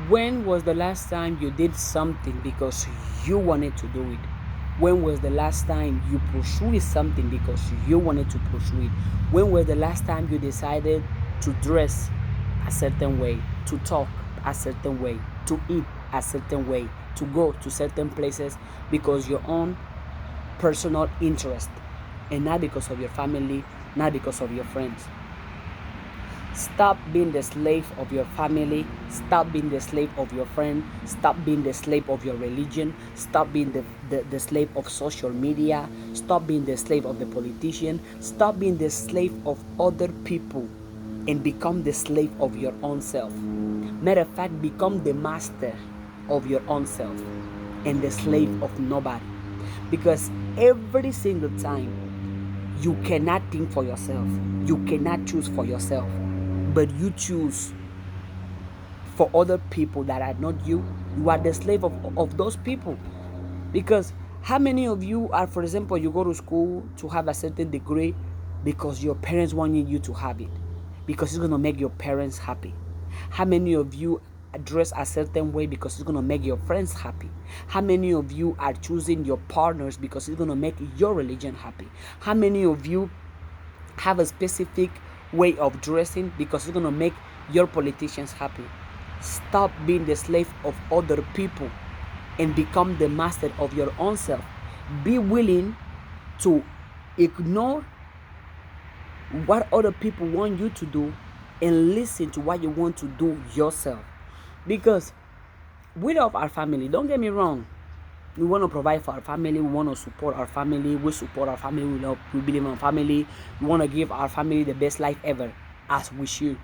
When was the last time you did something because you wanted to do it? When was the last time you pursued something because you wanted to pursue it? When was the last time you decided to dress a certain way, to talk a certain way, to eat a certain way, to go to certain places because your own personal interest and not because of your family, not because of your friends? Stop being the slave of your family. Stop being the slave of your friend. Stop being the slave of your religion. Stop being the slave of social media. Stop being the slave of the politician. Stop being the slave of other people and become the slave of your own self. Matter of fact, become the master of your own self and the slave of nobody. Because every single time you cannot think for yourself, you cannot choose for yourself, but you choose for other people that are not you, you are the slave of those people. Because how many of you are, for example, you go to school to have a certain degree because your parents wanted you to have it, because it's going to make your parents happy? How many of you dress a certain way because it's going to make your friends happy? How many of you are choosing your partners because it's going to make your religion happy? How many of you have a specific way of dressing because it's going to make your politicians happy? Stop being the slave of other people and become the master of your own self. Be willing to ignore what other people want you to do and listen to what you want to do yourself. Because we love our family, don't get me wrong. We want to provide for our family, we want to support our family, we support our family, we believe in our family, we want to give our family the best life ever, as we should.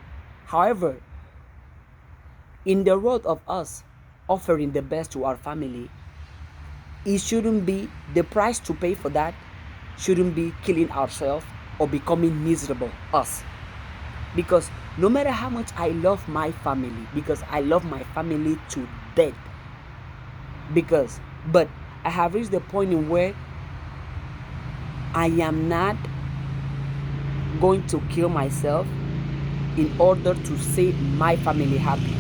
However, in the road of us offering the best to our family, it shouldn't be, the price to pay for that shouldn't be killing ourselves or becoming miserable us. Because no matter how much I love my family, because I love my family to death, but I have reached the point in where I am not going to kill myself in order to see my family happy.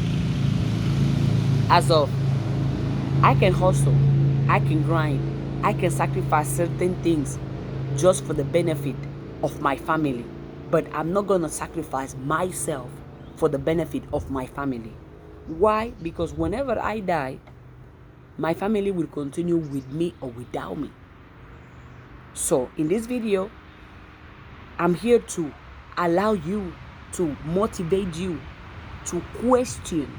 As of, I can hustle, I can grind, I can sacrifice certain things just for the benefit of my family, but I'm not gonna sacrifice myself for the benefit of my family. Why? Because whenever I die, my family will continue with me or without me. So in this video, I'm here to allow you, to motivate you to question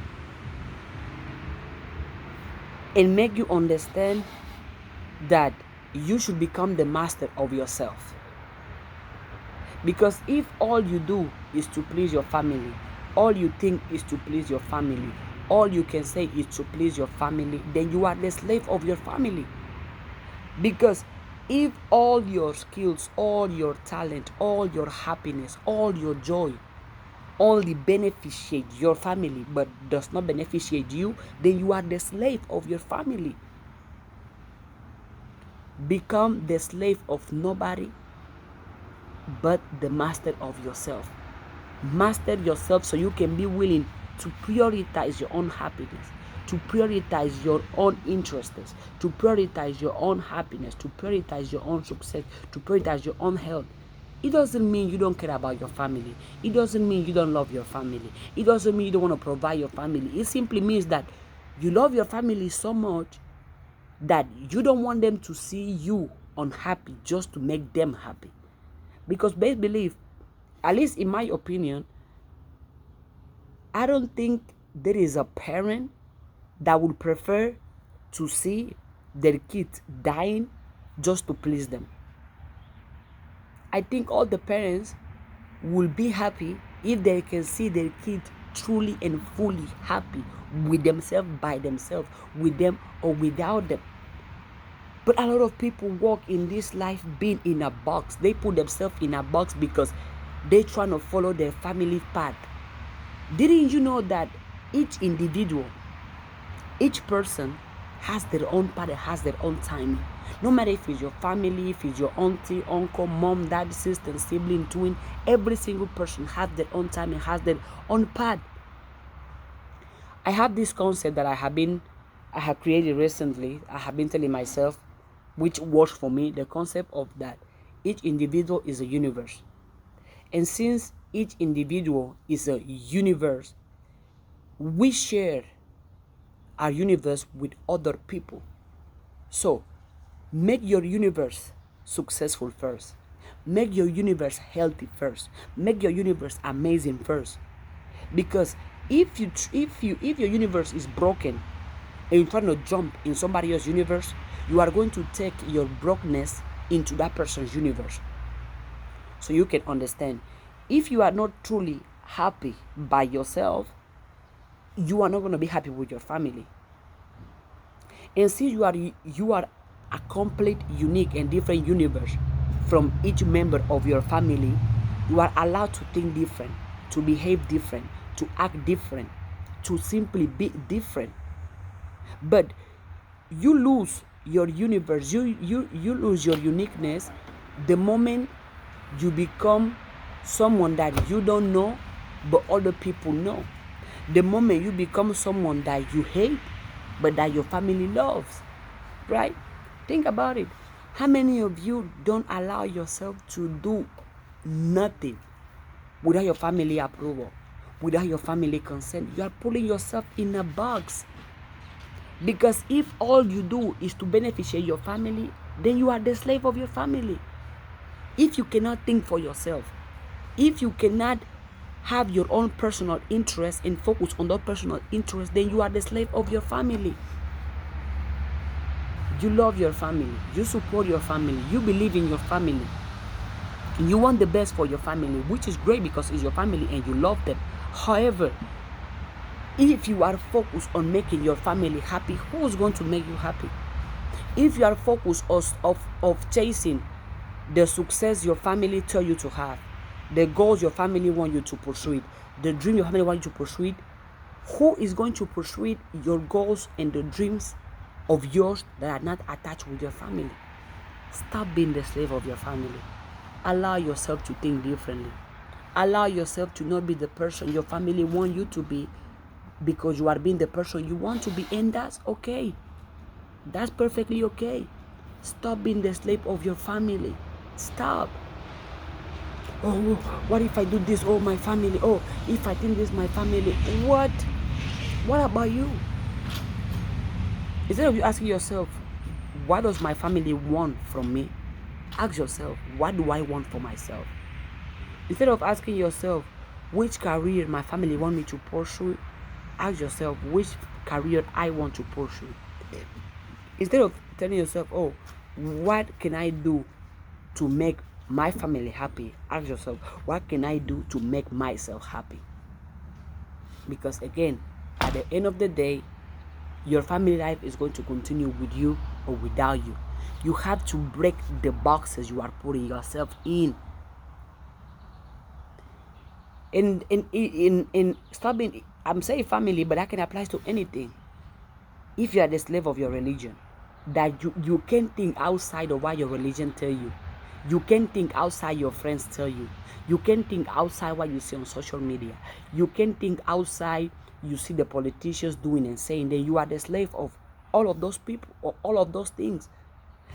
and make you understand that you should become the master of yourself. Because if all you do is to please your family, all you think is to please your family, all you can say is to please your family, then you are the slave of your family. Because if all your skills, all your talent, all your happiness, all your joy only beneficiate your family but does not beneficiate you, then you are the slave of your family. Become the slave of nobody but the master of yourself. Master yourself so you can be willing to prioritize your own happiness, to prioritize your own interests, to prioritize your own happiness, to prioritize your own success, to prioritize your own health. It doesn't mean you don't care about your family. It doesn't mean you don't love your family. It doesn't mean you don't want to provide your family. It simply means that you love your family so much that you don't want them to see you unhappy just to make them happy. Because best believe, at least in my opinion, I don't think there is a parent that would prefer to see their kids dying just to please them. I think all the parents will be happy if they can see their kids truly and fully happy with themselves, by themselves, with them or without them. But a lot of people walk in this life being in a box. They put themselves in a box because they're trying to follow their family path. Didn't you know that each individual, each person has their own path, has their own timing? No matter if it's your family, if it's your auntie, uncle, mom, dad, sister, sibling, twin, every single person has their own timing, has their own path. I have this concept that I have created recently. I have been telling myself, which works for me, the concept of that each individual is a universe. And since each individual is a universe, we share our universe with other people. So make your universe successful first. Make your universe healthy first. Make your universe amazing first. Because if your universe is broken and you're trying to jump in somebody else's universe, you are going to take your brokenness into that person's universe. So you can understand, if you are not truly happy by yourself, you are not going to be happy with your family. And since you are a complete, unique, and different universe from each member of your family, you are allowed to think different, to behave different, to act different, to simply be different. But you lose your universe, you lose your uniqueness the moment you become someone that you don't know but other people know. The moment you become someone that you hate but that your family loves, right? Think about it. How many of you don't allow yourself to do nothing without your family approval, without your family consent? You are putting yourself in a box. Because if all you do is to beneficiate your family, then you are the slave of your family. If you cannot think for yourself, if you cannot have your own personal interest and focus on that personal interest, then you are the slave of your family. You love your family, you support your family, you believe in your family, you want the best for your family, which is great because it's your family and you love them. However, if you are focused on making your family happy, who is going to make you happy? If you are focused of chasing the success your family tell you to have, the goals your family want you to pursue, the dream your family want you to pursue, who is going to pursue your goals and the dreams of yours that are not attached with your family? Stop being the slave of your family. Allow yourself to think differently. Allow yourself to not be the person your family want you to be, because you are being the person you want to be, and that's okay. That's perfectly okay. Stop being the slave of your family. Stop. Oh, what if I do this? Oh, my family. Oh, if I think this, my family. What about you? Instead of you asking yourself, what does my family want from me? Ask yourself, what do I want for myself? Instead of asking yourself, which career my family want me to pursue, ask yourself, which career I want to pursue. Instead of telling yourself, oh, what can I do to make my family happy? Ask yourself, what can I do to make myself happy? Because again, at the end of the day, your family life is going to continue with you or without you. You have to break the boxes you are putting yourself in. In stop being, I'm saying family, but that can apply to anything. If you are the slave of your religion, that you can't think outside of what your religion tell you. You can't think outside your friends tell you. You can't think outside what you see on social media. You can't think outside you see the politicians doing and saying. That you are the slave of all of those people or all of those things.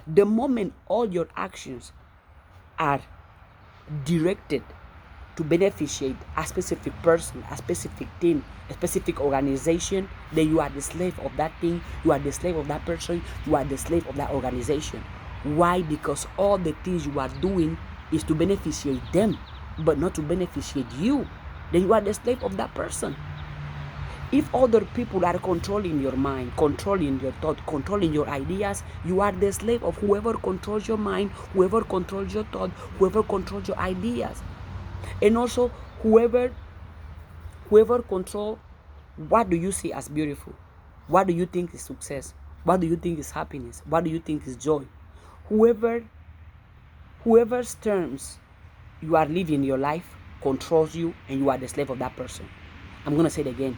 The moment all your actions are directed to beneficiate a specific person, a specific thing, a specific organization, then you are the slave of that thing, you are the slave of that person, you are the slave of that organization. Why? Because all the things you are doing is to beneficiate them, but not to beneficiate you. Then you are the slave of that person. If other people are controlling your mind, controlling your thought, controlling your ideas, you are the slave of whoever controls your mind, whoever controls your thought, whoever controls your ideas. And also, whoever control, what do you see as beautiful? What do you think is success? What do you think is happiness? What do you think is joy? Whoever's terms you are living your life controls you, and you are the slave of that person. I'm going to say it again.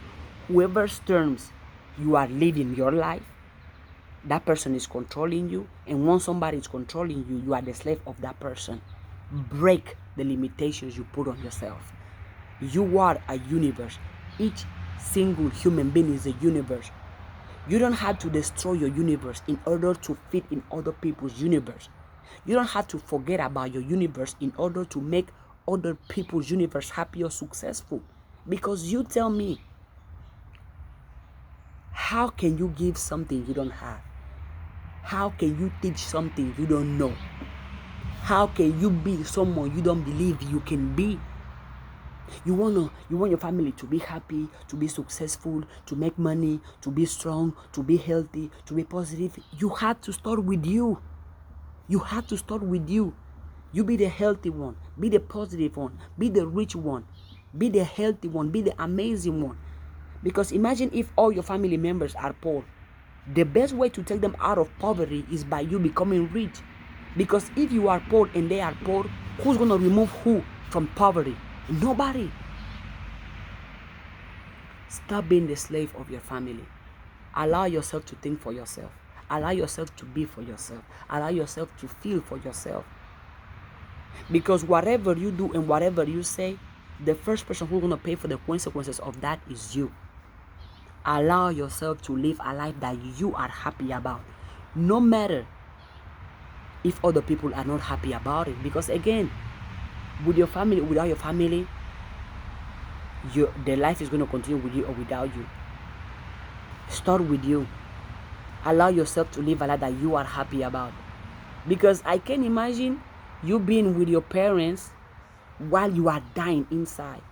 Whoever's terms you are living your life, that person is controlling you, and once somebody is controlling you, you are the slave of that person. Break the limitations you put on yourself. You are a universe. Each single human being in the universe. You don't have to destroy your universe in order to fit in other people's universe. You don't have to forget about your universe in order to make other people's universe happy or successful. Because you tell me, how can you give something you don't have? How can you teach something you don't know? How can you be someone you don't believe you can be? You want your family to be happy, to be successful, to make money, to be strong, to be healthy, to be positive. You have to start with you. You have to start with you. You be the healthy one, be the positive one, be the rich one, be the healthy one, be the amazing one. Because imagine if all your family members are poor. The best way to take them out of poverty is by you becoming rich. Because if you are poor and they are poor, who's going to remove who from poverty? Nobody. Stop being the slave of your family. Allow yourself to think for yourself. Allow yourself to be for yourself. Allow yourself to feel for yourself. Because whatever you do and whatever you say, the first person who's going to pay for the consequences of that is you. Allow yourself to live a life that you are happy about. No matter if other people are not happy about it. Because again, with your family, without your family, the life is going to continue with you or without you. Start with you. Allow yourself to live a life that you are happy about. Because I can imagine you being with your parents while you are dying inside.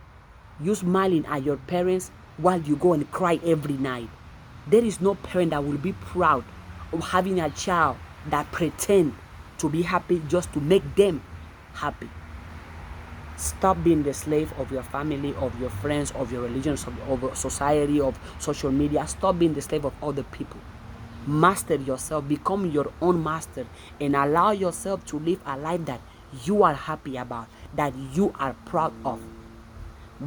You smiling at your parents while you go and cry every night. There is no parent that will be proud of having a child that pretend to be happy just to make them happy. Stop being the slave of your family, of your friends, of your religion, of society, of social media. Stop being the slave of other people. Master yourself, become your own master, and allow yourself to live a life that you are happy about, that you are proud of.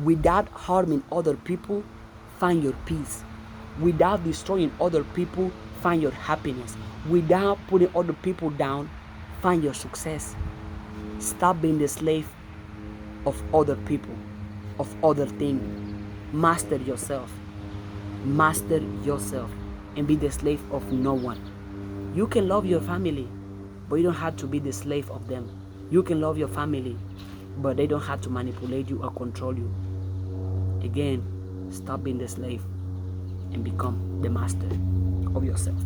Without harming other people, find your peace. Without destroying other people, find your happiness. Without putting other people down, find your success. Stop being the slave of other people, of other things. Master yourself. Master yourself and be the slave of no one. You can love your family, but you don't have to be the slave of them. You can love your family, but they don't have to manipulate you or control you. Again, stop being the slave and become the master of yourself.